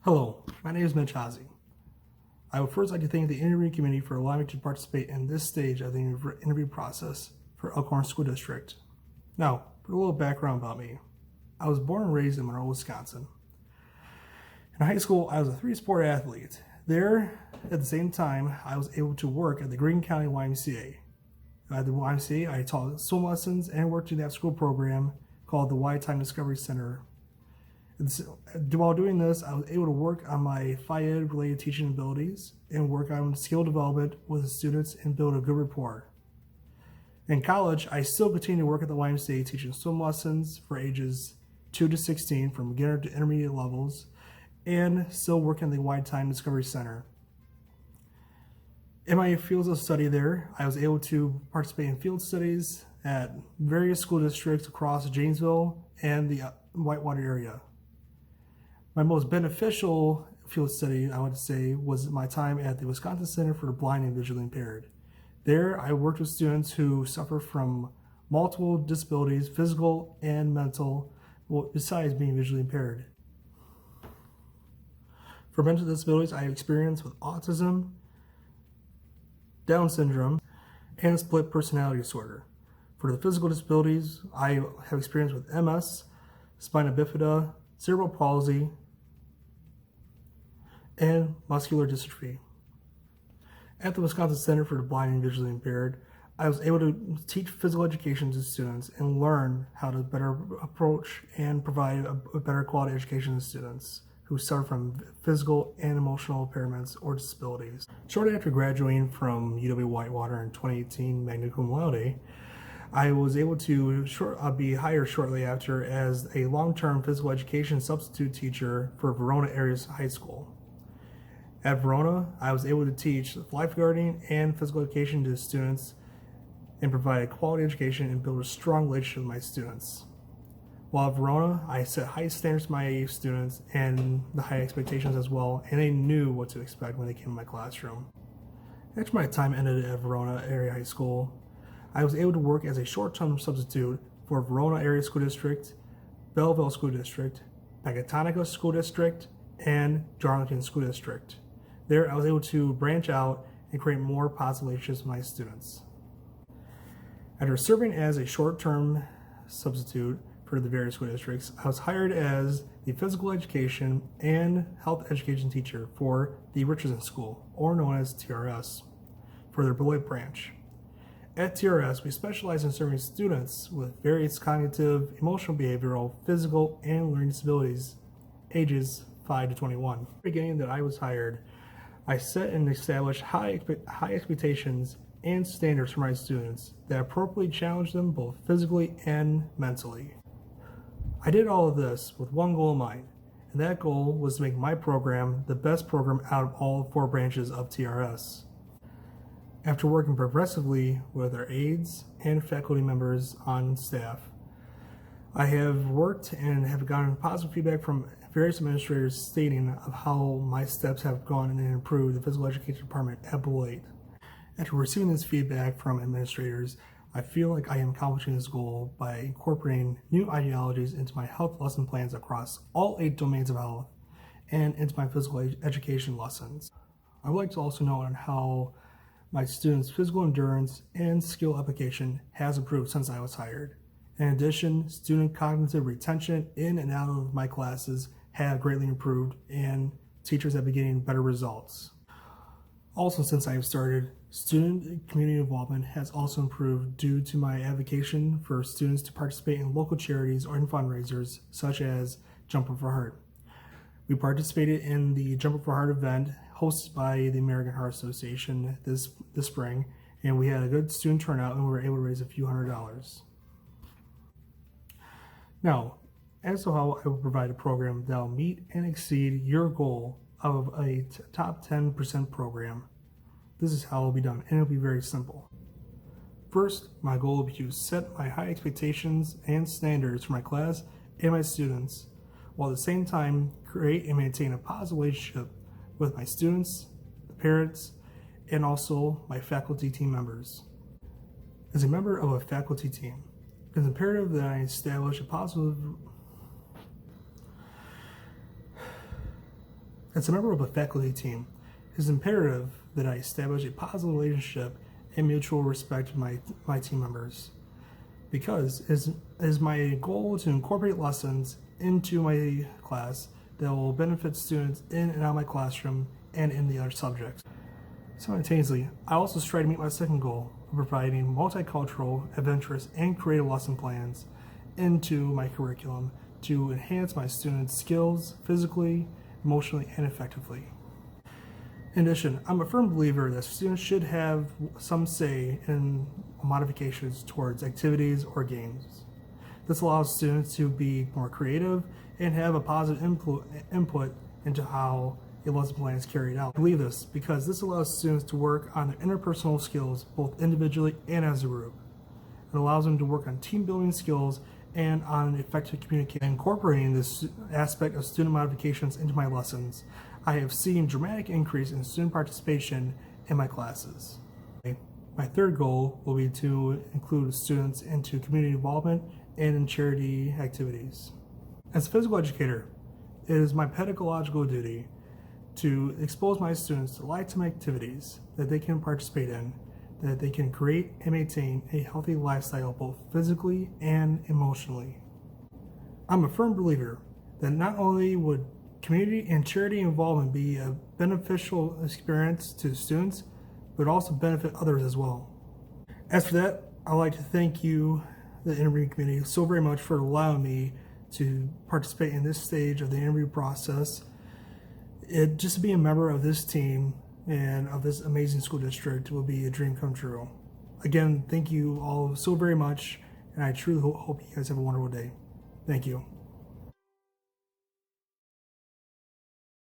Hello, my name is Mitch Hazy. I would first like to thank the interview committee for allowing me to participate in this stage of the interview process for Elkhorn School District. Now, for a little background about me. I was born and raised in Monroe, Wisconsin. In high school, I was a three-sport athlete. There, at the same time, I was able to work at the Greene County YMCA. At the YMCA, I taught swim lessons and worked in the after-school program called the Y Time Discovery Center. While doing this, I was able to work on my Phi-Ed related teaching abilities and work on skill development with the students and build a good rapport. In college, I still continue to work at the YMCA teaching swim lessons for ages 2 to 16 from beginner to intermediate levels and still working at the Y Time Discovery Center. In my fields of study there, I was able to participate in field studies at various school districts across Janesville and the Whitewater area. My most beneficial field study, I would say, was my time at the Wisconsin Center for the Blind and Visually Impaired. There, I worked with students who suffer from multiple disabilities, physical and mental, besides being visually impaired. For mental disabilities, I have experience with autism, Down syndrome, and split personality disorder. For the physical disabilities, I have experience with MS, spina bifida, cerebral palsy, and muscular dystrophy. At the Wisconsin Center for the Blind and Visually Impaired, I was able to teach physical education to students and learn how to better approach and provide a better quality education to students who suffer from physical and emotional impairments or disabilities. Shortly after graduating from UW-Whitewater in 2018 magna cum laude, I was able to be hired shortly after as a long-term physical education substitute teacher for Verona Area High School. At Verona, I was able to teach lifeguarding and physical education to students and provide a quality education and build a strong relationship with my students. While at Verona, I set high standards for my students and the high expectations as well, and they knew what to expect when they came to my classroom. After my time ended at Verona Area High School, I was able to work as a short-term substitute for Verona Area School District, Belleville School District, Pecatonica School District, and Darlington School District. There, I was able to branch out and create more positive relationships with my students. After serving as a short-term substitute for the various school districts, I was hired as the physical education and health education teacher for the Richardson School, or known as TRS, for their Beloit branch. At TRS, we specialize in serving students with various cognitive, emotional, behavioral, physical, and learning disabilities, ages 5 to 21. At the beginning that I was hired, I set and established high expectations and standards for my students that appropriately challenge them both physically and mentally. I did all of this with one goal in mind, and that goal was to make my program the best program out of all 4 branches of TRS. After working progressively with our aides and faculty members on staff, I have worked and have gotten positive feedback from various administrators stating of how my steps have gone and improved the physical education department at Beloit. After receiving this feedback from administrators, I feel like I am accomplishing this goal by incorporating new ideologies into my health lesson plans across all 8 domains of health and into my physical education lessons. I would like to also note on how my students' physical endurance and skill application has improved since I was hired. In addition, student cognitive retention in and out of my classes have greatly improved, and teachers have been getting better results. Also, since I have started, student community involvement has also improved due to my advocacy for students to participate in local charities or in fundraisers, such as Jump Up for Heart. We participated in the Jump Up for Heart event hosted by the American Heart Association this spring, and we had a good student turnout and we were able to raise a few $100s. Now, as to how I will provide a program that will meet and exceed your goal of a top 10% program, this is how it will be done, and it will be very simple. First, my goal will be to set my high expectations and standards for my class and my students, while at the same time create and maintain a positive relationship with my students, the parents, and also my faculty team members. As a member of a faculty team, it is imperative that I establish a positive As a member of a faculty team, it is imperative that I establish a positive relationship and mutual respect with my team members, because it is my goal to incorporate lessons into my class that will benefit students in and out of my classroom and in the other subjects. Simultaneously, I also strive to meet my second goal of providing multicultural, adventurous, and creative lesson plans into my curriculum to enhance my students' skills physically, emotionally, and effectively. In addition, I'm a firm believer that students should have some say in modifications towards activities or games. This allows students to be more creative and have a positive input into how a lesson plan is carried out. I believe this because this allows students to work on their interpersonal skills both individually and as a group. It allows them to work on team building skills and on effective communication. Incorporating this aspect of student modifications into my lessons, I have seen dramatic increase in student participation in my classes. My third goal will be to include students into community involvement and in charity activities. As a physical educator, it is my pedagogical duty to expose my students to lifetime activities that they can participate in, that they can create and maintain a healthy lifestyle both physically and emotionally. I'm a firm believer that not only would community and charity involvement be a beneficial experience to students, but also benefit others as well. As for that, I'd like to thank you, the interviewing community, so very much for allowing me to participate in this stage of the interview process. Just to be a member of this team and of this amazing school district will be a dream come true. Again, thank you all so very much, and I truly hope you guys have a wonderful day. Thank you.